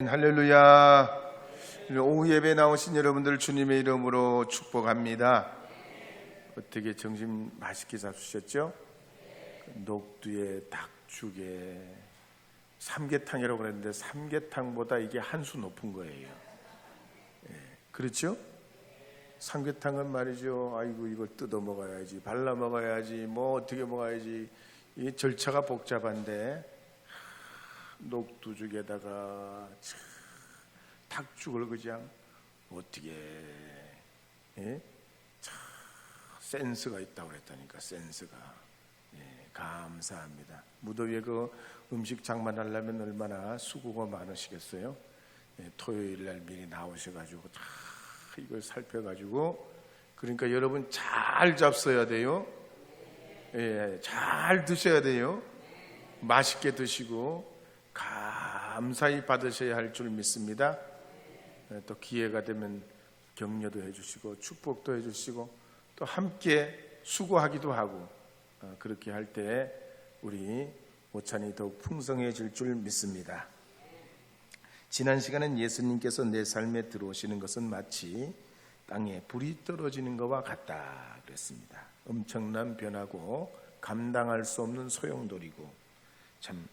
할렐루야. 오후 예배 나오신 여러분들 주님의 이름으로 축복합니다. 어떻게 점심 맛있게 잡수셨죠? 녹두에 닭죽에 삼계탕이라고 그랬는데 삼계탕보다 이게 한 수 높은 거예요. 그렇죠? 삼계탕은 말이죠. 아이고 이걸 뜯어 먹어야지, 발라 먹어야지, 뭐 어떻게 먹어야지. 이 절차가 복잡한데 녹두죽에다가 닭죽을 그냥 어떻게 센스가 있다고 그랬다니까. 센스가. 감사합니다. 무더위에 그 음식 장만하려면 얼마나 수고가 많으시겠어요. 토요일 날 미리 나오셔가지고 다 이걸 살펴가지고, 그러니까 여러분 잘 잡숴야 돼요. 잘 드셔야 돼요. 맛있게 드시고 감사히 받으셔야 할 줄 믿습니다. 또 기회가 되면 격려도 해주시고 축복도 해주시고 또 함께 수고하기도 하고, 그렇게 할 때 우리 오찬이 더욱 풍성해질 줄 믿습니다. 지난 시간엔 예수님께서 내 삶에 들어오시는 것은 마치 땅에 불이 떨어지는 것과 같다 그랬습니다. 엄청난 변화고 감당할 수 없는 소용돌이고, 참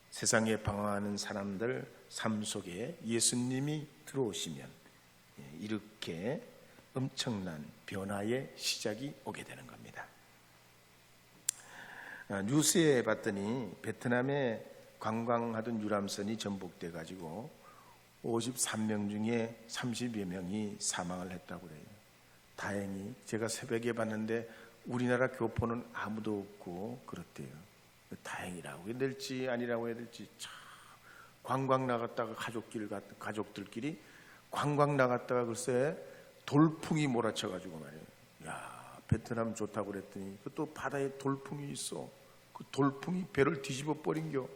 세상에 방황하는 사람들 삶 속에 예수님이 들어오시면 이렇게 엄청난 변화의 시작이 오게 되는 겁니다. 뉴스에 봤더니 베트남에 관광하던 유람선이 전복돼 가지고 53명 중에 30여 명이 사망을 했다고 그래요. 다행히 제가 새벽에 봤는데 우리나라 교포는 아무도 없고 그렇대요. 다행이라고 해야 될지 아니라고 해야 될지. 참 관광 나갔다가 가족들끼리 관광 나갔다가 글쎄 돌풍이 몰아쳐가지고 말이에요. 야, 베트남 좋다고 그랬더니 또 바다에 돌풍이 있어. 그 돌풍이 배를 뒤집어 버린겨.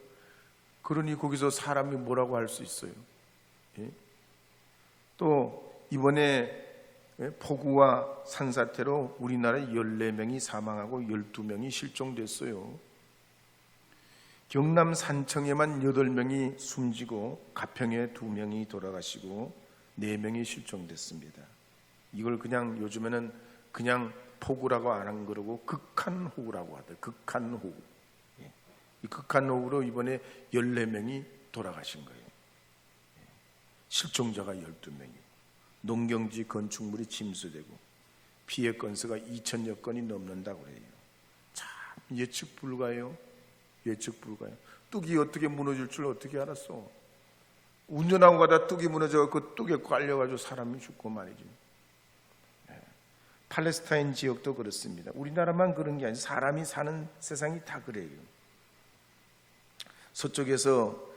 그러니 거기서 사람이 뭐라고 할 수 있어요. 또 이번에 폭우와 산사태로 우리나라에 14명이 사망하고 12명이 실종됐어요. 경남 산청에만 8명이 숨지고 가평에 2명이 돌아가시고 4명이 실종됐습니다. 이걸 그냥 요즘에는 그냥 폭우라고 안 그러고 극한호우라고 하더라고요. 극한호우. 이 극한호우로 이번에 14명이 돌아가신 거예요. 실종자가 12명이고 농경지 건축물이 침수되고 피해 건수가 2,000여 건이 넘는다고 그래요. 참 예측 불가예요. 예측 불가요. 뚝이 어떻게 무너질 줄 어떻게 알았어? 운전하고 가다 뚝이 무너져 그 뚝에 깔려가지고 사람이 죽고 말이지. 팔레스타인 지역도 그렇습니다. 우리나라만 그런 게 아니라 사람이 사는 세상이 다 그래요. 서쪽에서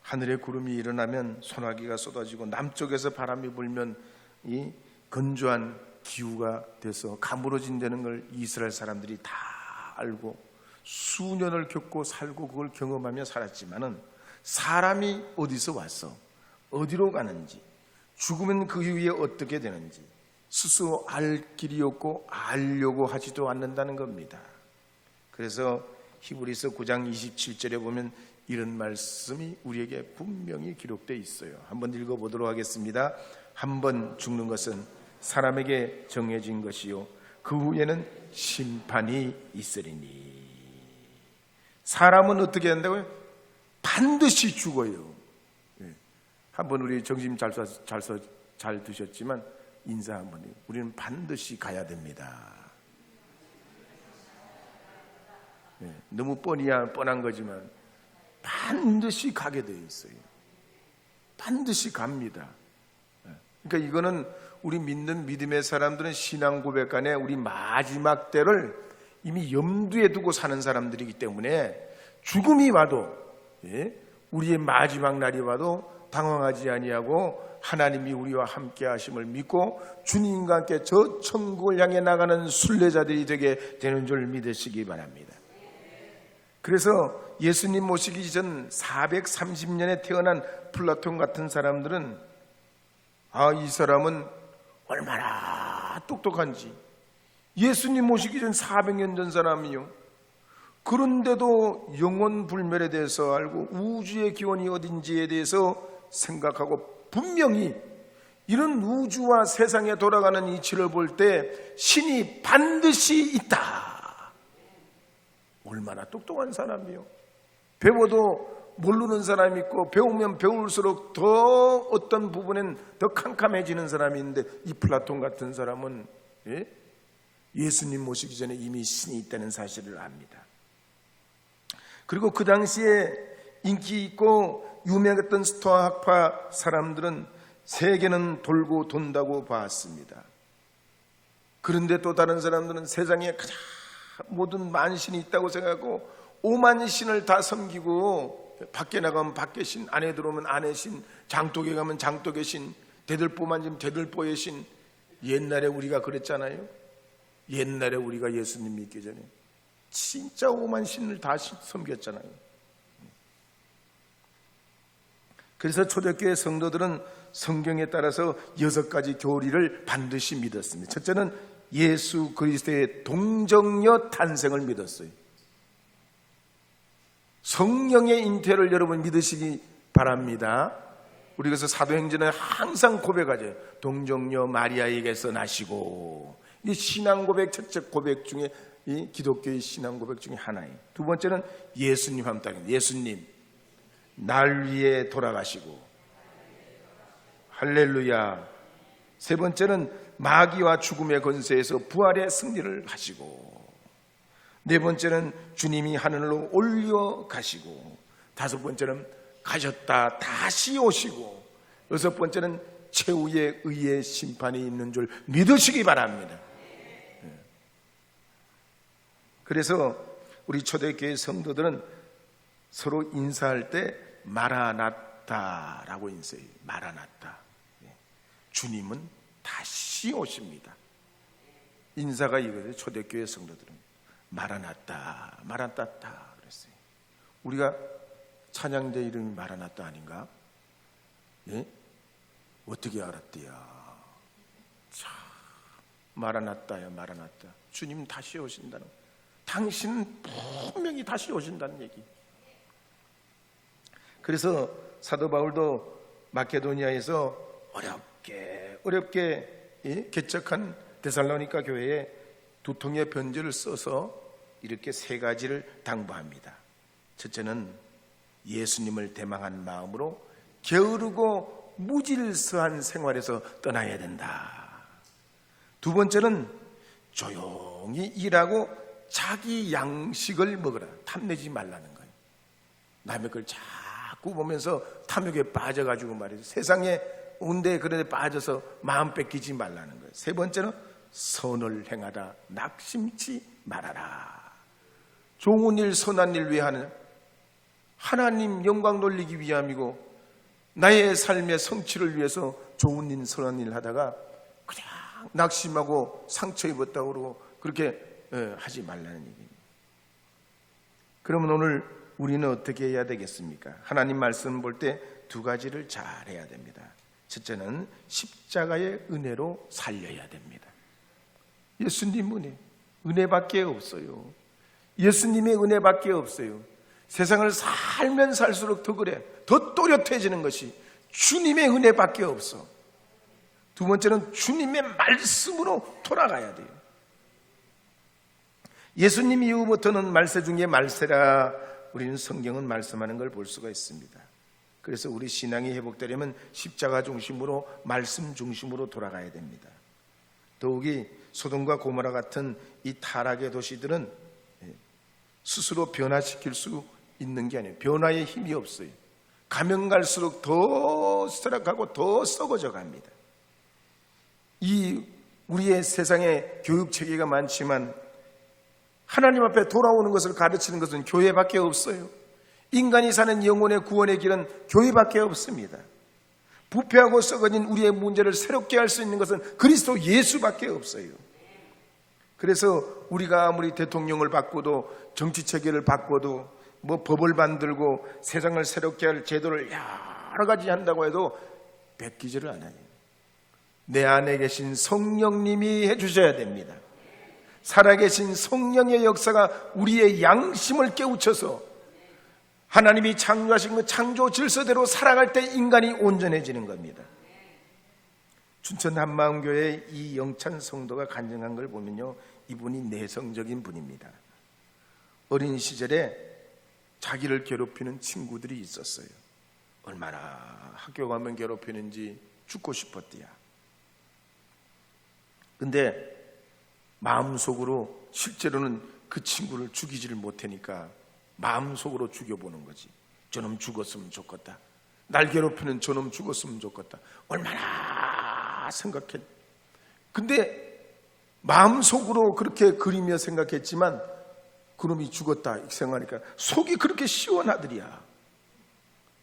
하늘에 구름이 일어나면 소나기가 쏟아지고 남쪽에서 바람이 불면 이 건조한 기후가 돼서 가물어진다는 걸 이스라엘 사람들이 다 알고 수년을 겪고 살고 그걸 경험하며 살았지만은 사람이 어디서 왔어? 어디로 가는지, 죽으면 그 이후에 어떻게 되는지 스스로 알 길이 없고 알려고 하지도 않는다는 겁니다. 그래서 히브리서 9장 27절에 보면 이런 말씀이 우리에게 분명히 기록되어 있어요. 한번 읽어보도록 하겠습니다. 한 번 죽는 것은 사람에게 정해진 것이요 그 후에는 심판이 있으리니. 사람은 어떻게 한다고요? 반드시 죽어요. 한번 우리 점심 잘 드셨지만 인사 한번 해요. 우리는 반드시 가야 됩니다. 너무 뻔한 거지만 반드시 가게 되어 있어요. 반드시 갑니다. 그러니까 이거는 우리 믿는 믿음의 사람들은 신앙 고백 안에 우리 마지막 때를 이미 염두에 두고 사는 사람들이기 때문에 죽음이 와도 우리의 마지막 날이 와도 당황하지 아니하고 하나님이 우리와 함께 하심을 믿고 주님과 함께 저 천국을 향해 나가는 순례자들이 되게 되는 줄 믿으시기 바랍니다. 그래서 예수님 모시기 전 430년에 태어난 플라톤 같은 사람들은 이 사람은 얼마나 똑똑한지, 예수님 모시기 전 400년 전 사람이요, 그런데도 영원 불멸에 대해서 알고 우주의 기원이 어딘지에 대해서 생각하고 분명히 이런 우주와 세상에 돌아가는 이치를 볼 때 신이 반드시 있다. 얼마나 똑똑한 사람이요. 배워도 모르는 사람이 있고 배우면 배울수록 더 어떤 부분엔 더 캄캄해지는 사람이 있는데 이 플라톤 같은 사람은 예수님 모시기 전에 이미 신이 있다는 사실을 압니다. 그리고 그 당시에 인기 있고 유명했던 스토아 학파 사람들은 세계는 돌고 돈다고 봤습니다. 그런데 또 다른 사람들은 세상에 가장 모든 만신이 있다고 생각하고 오만 신을 다 섬기고 밖에 나가면 밖에 신, 안에 들어오면 안에 신, 장독에 가면 장독의 신, 대들보 만지면 대들보의 신. 옛날에 우리가 그랬잖아요. 옛날에 우리가 예수님 믿기 전에 진짜 오만 신을 다 섬겼잖아요. 그래서 초대교회 성도들은 성경에 따라서 6가지 교리를 반드시 믿었습니다. 첫째는 예수 그리스도의 동정녀 탄생을 믿었어요. 성령의 잉태를 여러분 믿으시기 바랍니다. 우리 그래서 사도행전에 항상 고백하죠. 동정녀 마리아에게서 나시고. 이 신앙 고백, 첫째 고백 중에 이 기독교의 신앙 고백 중에 하나예요. 두 번째는 예수님 함께. 예수님 날 위해 돌아가시고 할렐루야. 세 번째는 마귀와 죽음의 권세에서 부활의 승리를 하시고, 네 번째는 주님이 하늘로 올려가시고, 다섯 번째는 가셨다 다시 오시고, 여섯 번째는 최후의 의의 심판이 있는 줄 믿으시기 바랍니다. 그래서 우리 초대교회 성도들은 서로 인사할 때 마라나타라고 인사해요. 마라나타. 주님은 다시 오십니다. 인사가 이거예요. 초대교회 성도들은 마라나타, 마라나타 그랬어요. 우리가 찬양대 이름이 마라나타 아닌가? 예? 어떻게 알았대요? 참, 마라나타야, 마라나타. 주님 다시 오신다는. 당신은 분명히 다시 오신다는 얘기. 그래서 사도 바울도 마케도니아에서 어렵게 개척한 데살로니가 교회에 두 통의 편지를 써서 이렇게 세 가지를 당부합니다. 첫째는 예수님을 대망한 마음으로 게으르고 무질서한 생활에서 떠나야 된다. 두 번째는 조용히 일하고 자기 양식을 먹으라. 탐내지 말라는 거예요. 남의 걸 자꾸 보면서 탐욕에 빠져가지고 말이죠. 세상에 온데 그런데 빠져서 마음 뺏기지 말라는 거예요. 세 번째는 선을 행하다. 낙심치 말아라. 좋은 일, 선한 일 왜 하느냐? 하나님 영광 돌리기 위함이고 나의 삶의 성취를 위해서 좋은 일, 선한 일 하다가 그냥 낙심하고 상처 입었다고 그러고 그렇게 하지 말라는 얘기입니다. 그러면 오늘 우리는 어떻게 해야 되겠습니까? 하나님 말씀 볼 때 두 가지를 잘 해야 됩니다. 첫째는 십자가의 은혜로 살려야 됩니다. 예수님 은혜밖에 없어요. 예수님의 은혜밖에 없어요. 세상을 살면 살수록 더 그래. 더 또렷해지는 것이 주님의 은혜밖에 없어. 두 번째는 주님의 말씀으로 돌아가야 돼요. 예수님 이후부터는 말세 중에 말세라 우리는 성경은 말씀하는 걸 볼 수가 있습니다. 그래서 우리 신앙이 회복되려면 십자가 중심으로 말씀 중심으로 돌아가야 됩니다. 더욱이 소돔과 고모라 같은 이 타락의 도시들은 스스로 변화시킬 수 있는 게 아니에요. 변화에 힘이 없어요. 가면 갈수록 더 쇠락하고 더 썩어져 갑니다. 이 우리의 세상에 교육 체계가 많지만 하나님 앞에 돌아오는 것을 가르치는 것은 교회밖에 없어요. 인간이 사는 영혼의 구원의 길은 교회밖에 없습니다. 부패하고 썩어진 우리의 문제를 새롭게 할 수 있는 것은 그리스도 예수밖에 없어요. 그래서 우리가 아무리 대통령을 바꾸도 정치 체계를 바꿔도 뭐 법을 만들고 세상을 새롭게 할 제도를 여러 가지 한다고 해도 뺏기지를 않아요. 내 안에 계신 성령님이 해주셔야 됩니다. 살아계신 성령의 역사가 우리의 양심을 깨우쳐서 하나님이 창조하신 그 창조 질서대로 살아갈 때 인간이 온전해지는 겁니다. 춘천 한마음교회 이영찬 성도가 간증한 걸 보면요, 이분이 내성적인 분입니다. 어린 시절에 자기를 괴롭히는 친구들이 있었어요. 얼마나 학교 가면 괴롭히는지 죽고 싶었대야. 근데 마음속으로 실제로는 그 친구를 죽이지를 못하니까 마음속으로 죽여보는 거지. 저놈 죽었으면 좋겠다. 날 괴롭히는 저놈 죽었으면 좋겠다. 얼마나 생각했. 근데 마음속으로 그렇게 그리며 생각했지만 그놈이 죽었다 생각하니까 속이 그렇게 시원하더리야.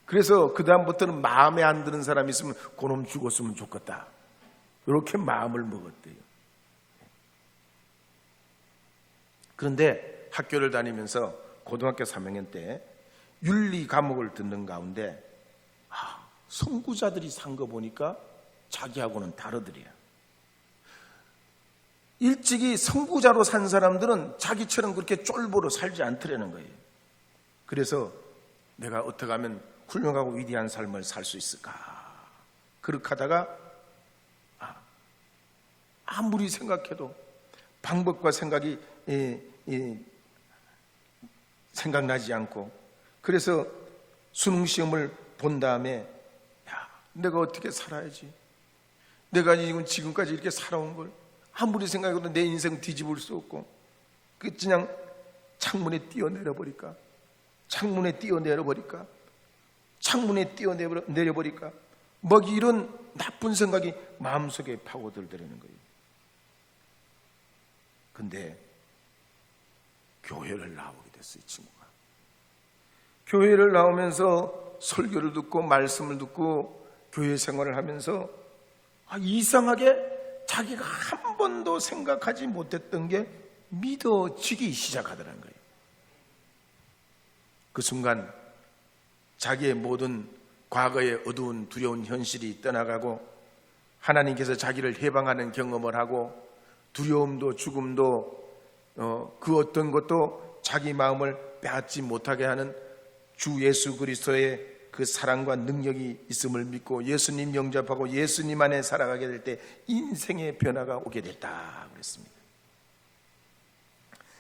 그래서 그 다음부터는 마음에 안 드는 사람이 있으면 그놈 죽었으면 좋겠다, 이렇게 마음을 먹었대요. 그런데 학교를 다니면서 고등학교 3학년 때 윤리 과목을 듣는 가운데 선구자들이 산 거 보니까 자기하고는 다르더래요. 일찍이 선구자로 산 사람들은 자기처럼 그렇게 쫄보로 살지 않더라는 거예요. 그래서 내가 어떻게 하면 훌륭하고 위대한 삶을 살 수 있을까, 그렇게 하다가 아무리 생각해도 방법과 생각이 생각나지 않고, 그래서 수능시험을 본 다음에 내가 어떻게 살아야지, 내가 지금까지 이렇게 살아온 걸 아무리 생각해도 내 인생 뒤집을 수 없고, 그냥 창문에 뛰어내려버릴까, 창문에 뛰어내려버릴까, 창문에 뛰어내려버릴까, 막 이런 나쁜 생각이 마음속에 파고들더라는 거예요. 근데 교회를 나오게 됐어요, 이 친구가. 교회를 나오면서 설교를 듣고 말씀을 듣고 교회 생활을 하면서 이상하게 자기가 한 번도 생각하지 못했던 게 믿어지기 시작하더라는 거예요. 그 순간 자기의 모든 과거의 어두운 두려운 현실이 떠나가고 하나님께서 자기를 해방하는 경험을 하고 두려움도 죽음도 그 어떤 것도 자기 마음을 빼앗지 못하게 하는 주 예수 그리스도의 그 사랑과 능력이 있음을 믿고 예수님 영접하고 예수님 안에 살아가게 될 때 인생의 변화가 오게 됐다 그랬습니다.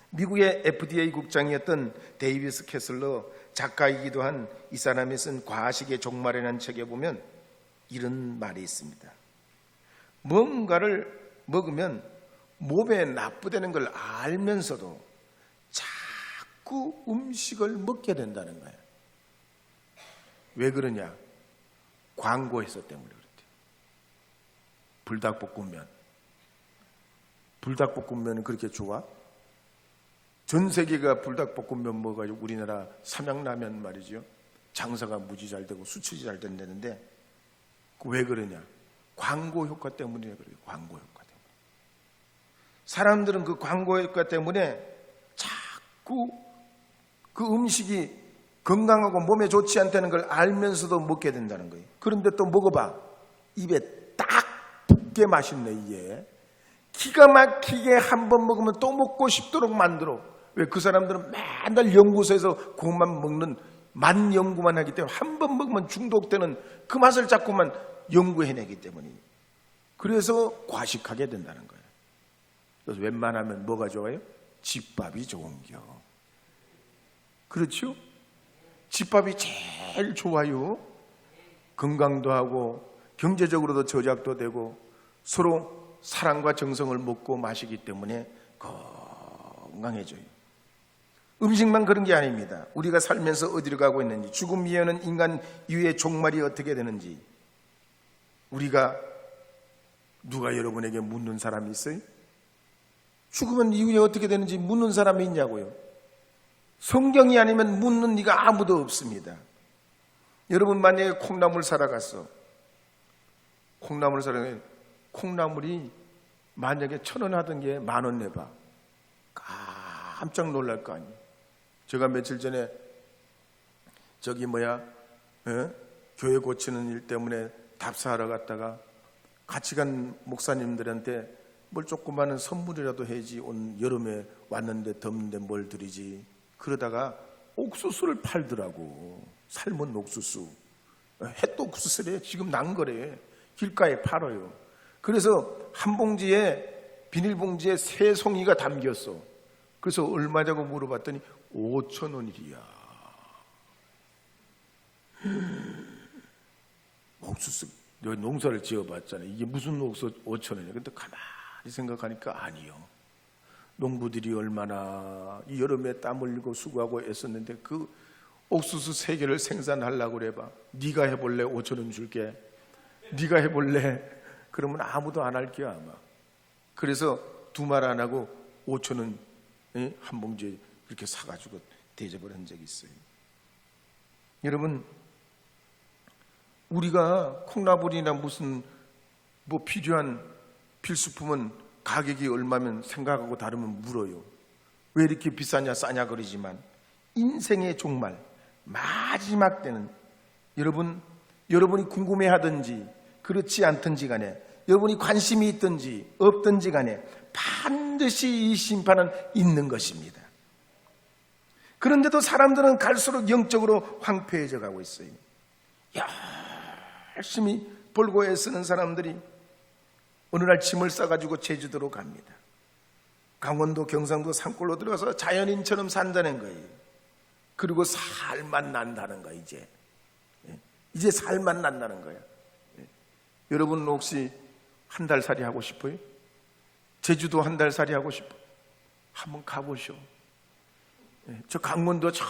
미국의 FDA 국장이었던 데이비스 캐슬러 작가이기도 한 이 사람이 쓴 과식의 종말이라는 책에 보면 이런 말이 있습니다. 뭔가를 먹으면 몸에 나쁘다는 걸 알면서도 자꾸 음식을 먹게 된다는 거예요. 왜 그러냐? 광고해서 때문에 그렇대요. 불닭볶음면은 그렇게 좋아? 전 세계가 불닭볶음면 먹어가지고 우리나라 삼양라면 말이죠, 장사가 무지 잘 되고 수출이 잘 된다는데 왜 그러냐? 광고 효과 때문이래. 그래요. 광고 효과 때문에. 사람들은 그 광고 효과 때문에 자꾸 그 음식이 건강하고 몸에 좋지 않다는 걸 알면서도 먹게 된다는 거예요. 그런데 또 먹어봐. 입에 딱 붙게 맛있네. 이게 기가 막히게 한 번 먹으면 또 먹고 싶도록 만들어. 왜? 그 사람들은 맨날 연구소에서 그것만 먹는 만 연구만 하기 때문에 한 번 먹으면 중독되는 그 맛을 자꾸만 연구해내기 때문이에요. 그래서 과식하게 된다는 거예요. 그래서 웬만하면 뭐가 좋아요? 집밥이 좋은겨. 그렇죠? 집밥이 제일 좋아요. 건강도 하고 경제적으로도 저작도 되고 서로 사랑과 정성을 먹고 마시기 때문에 건강해져요. 음식만 그런 게 아닙니다. 우리가 살면서 어디로 가고 있는지, 죽음 이후에는 인간 이후의 종말이 어떻게 되는지, 우리가 누가 여러분에게 묻는 사람이 있어요? 죽으면 이후에 어떻게 되는지 묻는 사람이 있냐고요? 성경이 아니면 묻는 이가 아무도 없습니다. 여러분 만약에 콩나물 사러 갔어. 콩나물이 만약에 1,000원 하던 게 10,000원 내봐. 깜짝 놀랄 거 아니에요. 제가 며칠 전에 교회 고치는 일 때문에 답사하러 갔다가 같이 간 목사님들한테 뭘 조그마한 선물이라도 해야지, 온 여름에 왔는데 덥는데 뭘 드리지. 그러다가 옥수수를 팔더라고. 삶은 옥수수. 햇도 옥수수래. 지금 난 거래. 길가에 팔아요. 그래서 한 봉지에, 비닐봉지에 3송이가 담겼어. 그래서 얼마냐고 물어봤더니 5,000원이야. 옥수수, 여기 농사를 지어봤잖아. 이게 무슨 옥수수 5,000원이야. 근데 가만히 생각하니까 아니요. 농부들이 얼마나 이 여름에 땀 흘리고 수고하고 애썼는데 그 옥수수 3개를 생산하려고 그래봐. 네가 해볼래? 5,000원 줄게. 네가 해볼래? 그러면 아무도 안 할 거야 아마. 그래서 두 말 안 하고 5,000원 한 봉지에 그렇게 사가지고 대접을 한 적이 있어요. 여러분, 우리가 콩나물이나 무슨 뭐 필요한 필수품은 가격이 얼마면 생각하고 다르면 물어요. 왜 이렇게 비싸냐 싸냐 그러지만 인생의 종말, 마지막 때는 여러분이 궁금해하든지 그렇지 않든지 간에, 여러분이 관심이 있든지 없든지 간에 반드시 이 심판은 있는 것입니다. 그런데도 사람들은 갈수록 영적으로 황폐해져 가고 있어요. 열심히 벌고 애쓰는 사람들이 어느 날 짐을 싸가지고 제주도로 갑니다. 강원도, 경상도 산골로 들어가서 자연인처럼 산다는 거예요. 그리고 살만 난다는 거예요. 이제 살만 난다는 거예요. 여러분 혹시 한 달 살이 하고 싶어요? 제주도 한 달 살이 하고 싶어요? 한번 가보시오. 저 강원도 저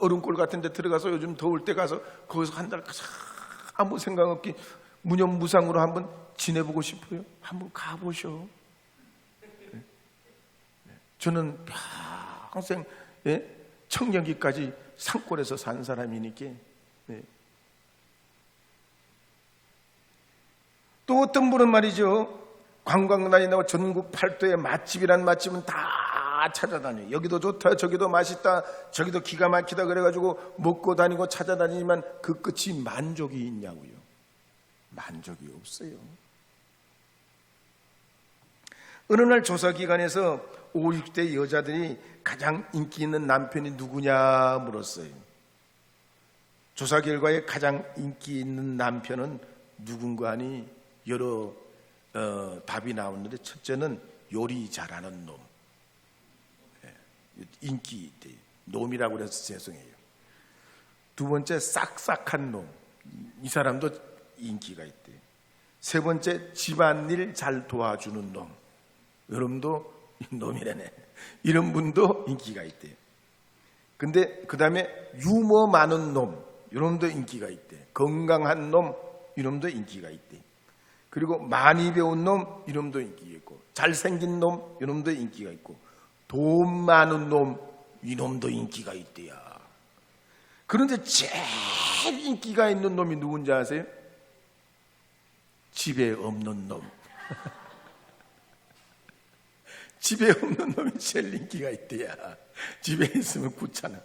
얼음골 같은 데 들어가서 요즘 더울 때 가서 거기서 한 달 아무 생각 없기 무념무상으로 한번 지내보고 싶어요? 한번 가보시오. 저는 평생 청년기까지 산골에서 산 사람이니까. 또 어떤 분은 말이죠, 관광 다니다가 전국 팔도의 맛집이란 맛집은 다 찾아다녀요. 여기도 좋다, 저기도 맛있다, 저기도 기가 막히다 그래가지고 먹고 다니고 찾아다니지만 그 끝이 만족이 있냐고요. 만족이 없어요. 어느 날 조사기관에서 5, 6대 여자들이 가장 인기 있는 남편이 누구냐 물었어요. 조사 결과에 가장 인기 있는 남편은 누군가 하니 여러 답이 나오는데, 첫째는 요리 잘하는 놈, 인기 있대요. 놈이라고 그래서 죄송해요. 두 번째 싹싹한 놈, 이 사람도 인기가 있대요. 세 번째 집안일 잘 도와주는 놈, 여러분도 놈이라네. 이런 분도 인기가 있대요. 근데 그 다음에 유머 많은 놈, 이놈도 인기가 있대. 건강한 놈, 이놈도 인기가 있대. 그리고 많이 배운 놈, 이놈도 인기가 있고, 잘생긴 놈, 이놈도 인기가 있고, 돈 많은 놈, 이놈도 인기가 있대야. 그런데 제일 인기가 있는 놈이 누군지 아세요? 집에 없는 놈. 집에 없는 놈이 제일 인기가 있대야. 집에 있으면 귀찮아.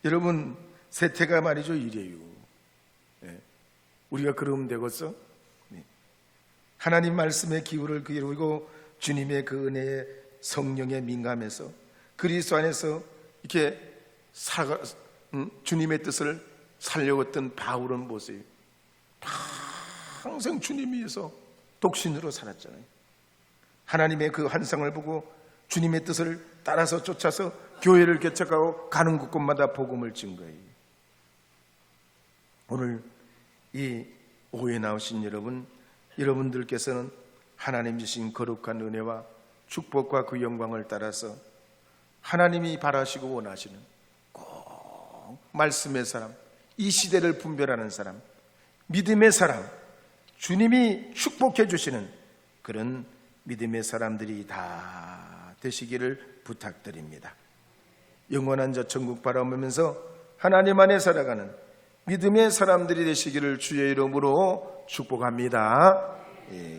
여러분, 세태가 말이죠, 이래요. 우리가 그러면 되겠어? 하나님 말씀의 기울을 기울이고 주님의 그 은혜에 성령에 민감해서 그리스도 안에서 이렇게 주님의 뜻을 살려고 했던 바울은 보세요. 평생 주님 위해서 독신으로 살았잖아요. 하나님의 그 환상을 보고 주님의 뜻을 따라서 쫓아서 교회를 개척하고 가는 곳곳마다 복음을 진 거예요. 오늘 이 오후에 나오신 여러분들께서는 하나님 주신 거룩한 은혜와 축복과 그 영광을 따라서 하나님이 바라시고 원하시는 꼭 말씀의 사람, 이 시대를 분별하는 사람, 믿음의 사람, 주님이 축복해 주시는 그런 믿음의 사람들이 다 되시기를 부탁드립니다. 영원한 저 천국 바라보면서 하나님 안에 살아가는 믿음의 사람들이 되시기를 주의 이름으로 축복합니다.